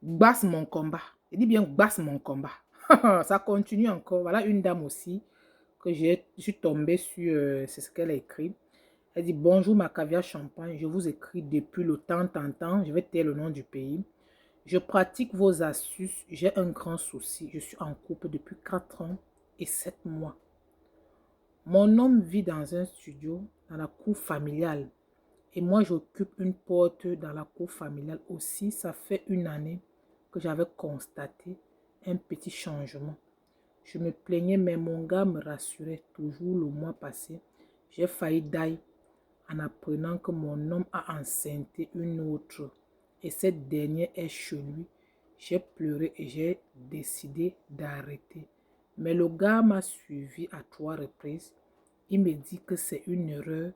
Basse mon combat. Je dis bien basse mon combat. Ça continue encore. Voilà une dame aussi que je suis tombée sur, c'est ce qu'elle a écrit. Elle dit: bonjour ma caviar champagne, je vous écris depuis le temps. Je vais taire le nom du pays. Je pratique vos astuces. J'ai un grand souci. Je suis en couple depuis 4 ans et 7 mois. Mon homme vit dans un studio dans la cour familiale. Et moi, j'occupe une porte dans la cour familiale aussi. Ça fait une année que j'avais constaté un petit changement. Je me plaignais, mais mon gars me rassurait toujours le mois passé. J'ai failli d'ail en apprenant que mon homme a enceinté une autre. Et cette dernière est chez lui. J'ai pleuré et j'ai décidé d'arrêter. Mais le gars m'a suivi à 3 reprises. Il me dit que c'est une erreur.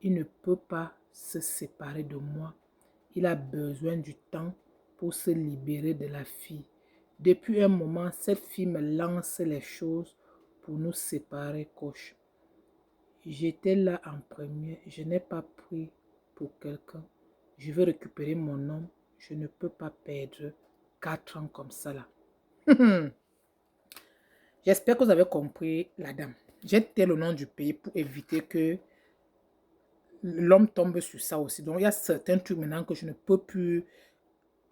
Il ne peut pas se séparer de moi. Il a besoin du temps pour se libérer de la fille. Depuis un moment, cette fille me lance les choses pour nous séparer, coach. J'étais là en premier. Je n'ai pas pris pour quelqu'un. Je veux récupérer mon homme. Je ne peux pas perdre 4 ans comme ça là. J'espère que vous avez compris la dame. J'ai tel le nom du pays pour éviter que l'homme tombe sur ça aussi. Donc, il y a certains trucs maintenant que je ne peux plus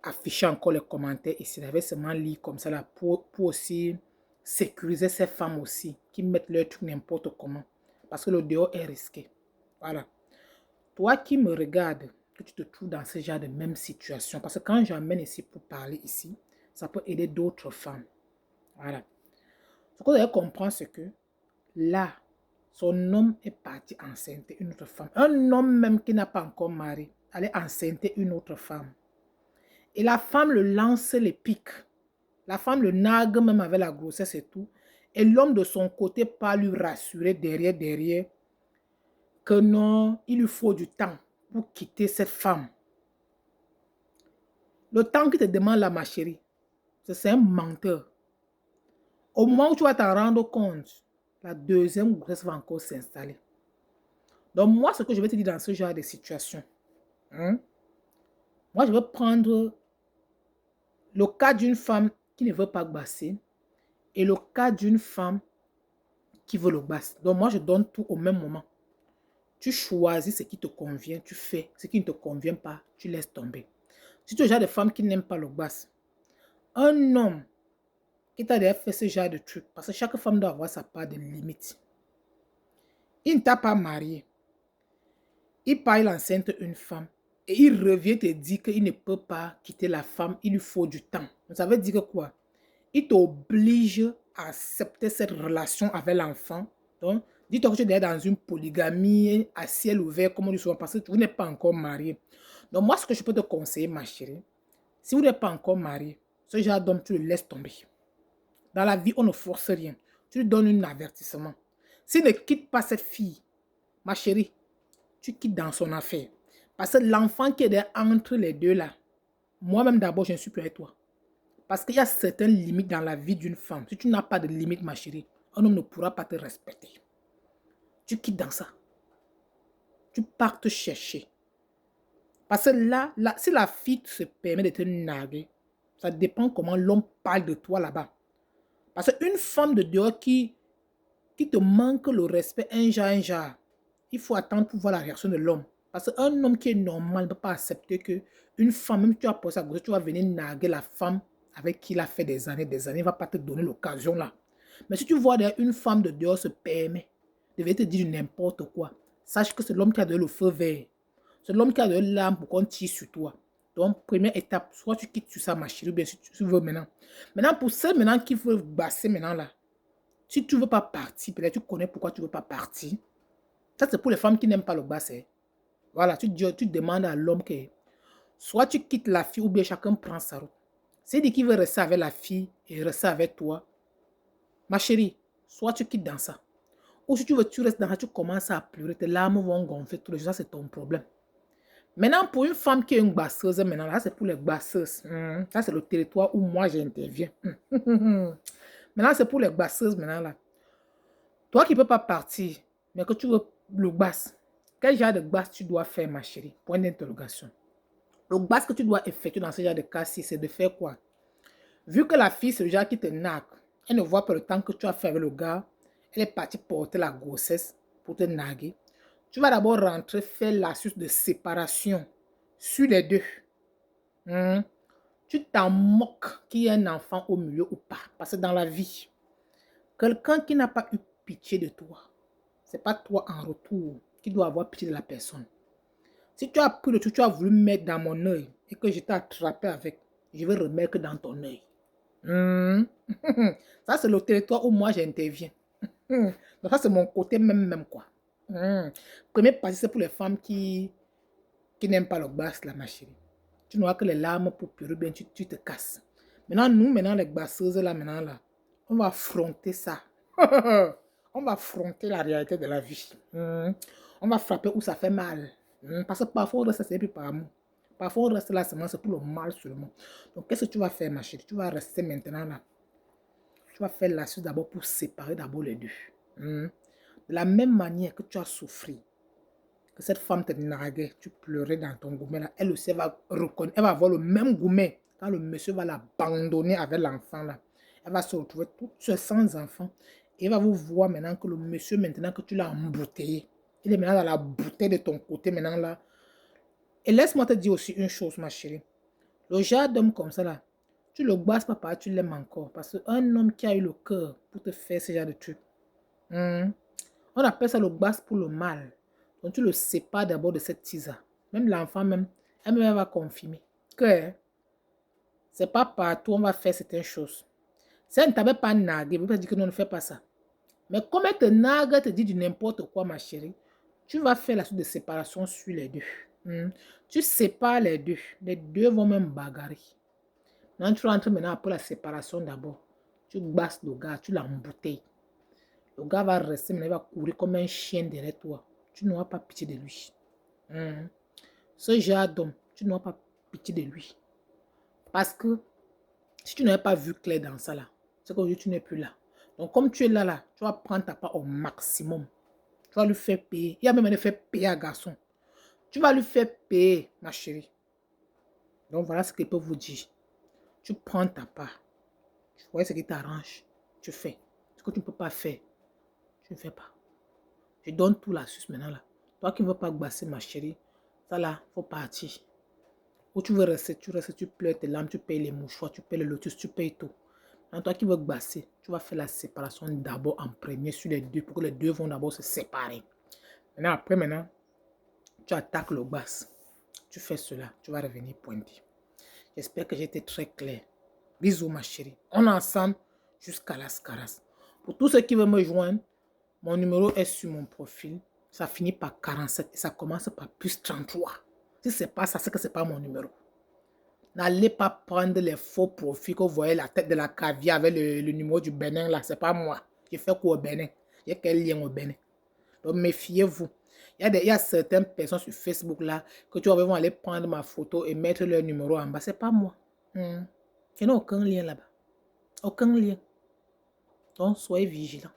afficher encore les commentaires ici. J'avais seulement lire comme ça là pour aussi sécuriser ces femmes aussi qui mettent leur truc n'importe comment. Parce que le dehors est risqué. Voilà. Toi qui me regardes, que tu te trouves dans ce genre de même situation, parce que quand j'emmène ici pour parler ici, ça peut aider d'autres femmes. Voilà. Ce que vous devez comprendre, c'est que là, son homme est parti enceinte une autre femme. Un homme même qui n'a pas encore marié, allait enceinte une autre femme. Et la femme le lance les pics. La femme le nargue même avec la grossesse et tout. Et l'homme de son côté pas lui rassurer derrière que non, il lui faut du temps pour quitter cette femme. Le temps qu'il te demande là, ma chérie, c'est un menteur. Au moment où tu vas t'en rendre compte, la deuxième grossesse va encore s'installer. Donc moi, ce que je vais te dire dans ce genre de situation, moi, je vais prendre le cas d'une femme qui ne veut pas basser et le cas d'une femme qui veut le basse. Donc moi, je donne tout au même moment. Tu choisis ce qui te convient, tu fais. Ce qui ne te convient pas, tu laisses tomber. Si tu es le genre de femme qui n'aime pas le basse, un homme qui t'a déjà fait ce genre de truc, parce que chaque femme doit avoir sa part de limite. Il ne t'a pas marié. Il part, il enceinte une femme. Et il revient te dire qu'il ne peut pas quitter la femme, il lui faut du temps. Ça veut dire que quoi? Il t'oblige à accepter cette relation avec l'enfant. Donc, dis-toi que tu es déjà dans une polygamie à ciel ouvert, comme on dit souvent, parce que vous n'êtes pas encore marié. Donc, moi, ce que je peux te conseiller, ma chérie, si vous n'êtes pas encore marié, ce genre d'homme, tu le laisses tomber. Dans la vie, on ne force rien. Tu lui donnes un avertissement. S'il ne quitte pas cette fille, ma chérie, tu quittes dans son affaire. Parce que l'enfant qui est entre les deux là, moi-même d'abord, je ne suis plus avec toi. Parce qu'il y a certaines limites dans la vie d'une femme. Si tu n'as pas de limite, ma chérie, un homme ne pourra pas te respecter. Tu quittes dans ça. Tu pars te chercher. Parce que là, si la fille se permet de te narguer, ça dépend comment l'homme parle de toi là-bas. Parce qu'une femme de dehors qui te manque le respect un genre, il faut attendre pour voir la réaction de l'homme. Parce qu'un homme qui est normal ne peut pas accepter qu'une femme, même si tu as posé sa grossesse, tu vas venir narguer la femme avec qui il a fait des années, il ne va pas te donner l'occasion là. Mais si tu vois une femme de dehors se permet de venir te dire n'importe quoi, sache que c'est l'homme qui a donné le feu vert. C'est l'homme qui a donné l'âme pour qu'on tire sur toi. Donc, première étape, soit tu quittes sur ça, ma chérie, ou bien si tu veux maintenant. Maintenant, pour ceux maintenant qui veulent basser maintenant là, si tu ne veux pas partir, peut-être tu connais pourquoi tu ne veux pas partir. Ça, c'est pour les femmes qui n'aiment pas le basset. Voilà, tu demandes à l'homme que soit tu quittes la fille ou bien chacun prend sa route. C'est dit qu'il veut rester avec la fille et rester avec toi. Ma chérie, soit tu quittes dans ça. Ou si tu veux, tu restes dans ça, tu commences à pleurer, tes larmes vont gonfler tous les jours, ça c'est ton problème. Maintenant, pour une femme qui est une basseuse, maintenant, là, c'est pour les basseuses. Ça, c'est le territoire où moi, j'interviens. Maintenant, c'est pour les basseuses, maintenant, là. Toi qui ne peux pas partir, mais que tu veux le basse, quel genre de basse tu dois faire, ma chérie? Point d'interrogation. Le base que tu dois effectuer dans ce genre de cas-ci, c'est de faire quoi? Vu que la fille, c'est le genre qui te nargue, elle ne voit pas le temps que tu as fait avec le gars, elle est partie porter la grossesse pour te narguer. Tu vas d'abord rentrer, faire l'astuce de séparation sur les deux. Tu t'en moques qu'il y ait un enfant au milieu ou pas. Parce que dans la vie, quelqu'un qui n'a pas eu pitié de toi, ce n'est pas toi en retour qui dois avoir pitié de la personne. Si tu as pris le truc, tu as voulu mettre dans mon œil et que je t'ai attrapé avec, je vais remettre dans ton œil. Ça, c'est le territoire où moi j'interviens. Donc, ça, c'est mon côté même quoi. Premier parti, c'est pour les femmes qui n'aiment pas le basse, là, ma chérie. Tu n'auras que les larmes pour pleurer, bien tu te casses. Maintenant, nous, les basseuses, là, on va affronter ça. On va affronter la réalité de la vie. On va frapper où ça fait mal. Parce que parfois, on reste plus par amour. Parfois, on reste là seulement, c'est pour le mal seulement. Donc, qu'est-ce que tu vas faire, ma chérie? Tu vas rester maintenant là. Tu vas faire la suite d'abord pour séparer d'abord les deux. De la même manière que tu as souffert, que cette femme te narguait, tu pleurais dans ton gourmet là, elle aussi va reconnaître, elle va avoir le même gourmet quand le monsieur va l'abandonner avec l'enfant là. Elle va se retrouver toute seule sans enfant. Et elle va vous voir maintenant que le monsieur, maintenant que tu l'as embouteillé, il est maintenant dans la bouteille de ton côté maintenant là. Et laisse-moi te dire aussi une chose, ma chérie. Le genre d'homme comme ça là, tu le bosses pas, tu l'aimes encore. Parce qu'un homme qui a eu le cœur pour te faire ce genre de truc, on appelle ça le basse pour le mal. Donc tu le sépares d'abord de cette tisa. Même l'enfant même, elle va confirmer que c'est pas partout on va faire certaines choses. Si elle ne t'avait pas nargué, elle va dire que non, ne fais pas ça. Mais comme elle te nargue, elle te dit du n'importe quoi, ma chérie, tu vas faire la suite de séparation sur les deux. Tu sépares les deux. Les deux vont même bagarrer. Maintenant, tu rentres maintenant pour la séparation d'abord. Tu basses le gars, tu l'embouteilles. Le gars va rester, mais il va courir comme un chien derrière toi. Tu n'auras pas pitié de lui. Ce genre d'homme, tu n'auras pas pitié de lui. Parce que si tu n'avais pas vu clair dans ça là, c'est qu'aujourd'hui tu n'es plus là. Donc comme tu es là, tu vas prendre ta part au maximum. Tu vas lui faire payer. Il y a même un faire payer à garçon. Tu vas lui faire payer, ma chérie. Donc voilà ce qu'il peut vous dire. Tu prends ta part. Tu vois ce qui t'arrange. Tu fais. Ce que tu ne peux pas faire, tu ne fais pas. Je donne tout la suce maintenant là. Toi qui ne veux pas gbasser, ma chérie, ça là, il faut partir. Où tu veux rester, tu restes, tu pleures tes larmes, tu payes les mouchoirs, tu payes le lotus, tu payes tout. Maintenant, toi qui veux gbasser, tu vas faire la séparation d'abord en premier sur les deux pour que les deux vont d'abord se séparer. Maintenant, tu attaques le basse. Tu fais cela, tu vas revenir pointer. J'espère que j'ai été très clair. Bisous, ma chérie. On est ensemble jusqu'à la scaras. Pour tous ceux qui veulent me joindre, mon numéro est sur mon profil. Ça finit par 47 et ça commence par plus 33. Si ce n'est pas ça, c'est que ce n'est pas mon numéro. N'allez pas prendre les faux profils que vous voyez la tête de la caviar avec le numéro du Bénin là. Ce n'est pas moi. J'ai fait quoi au Bénin? J'ai quel lien au Bénin? Donc méfiez-vous. Il y a certaines personnes sur Facebook là que tu vas aller prendre ma photo et mettre leur numéro en bas. Ce n'est pas moi. Il n'y a aucun lien là-bas. Aucun lien. Donc soyez vigilants.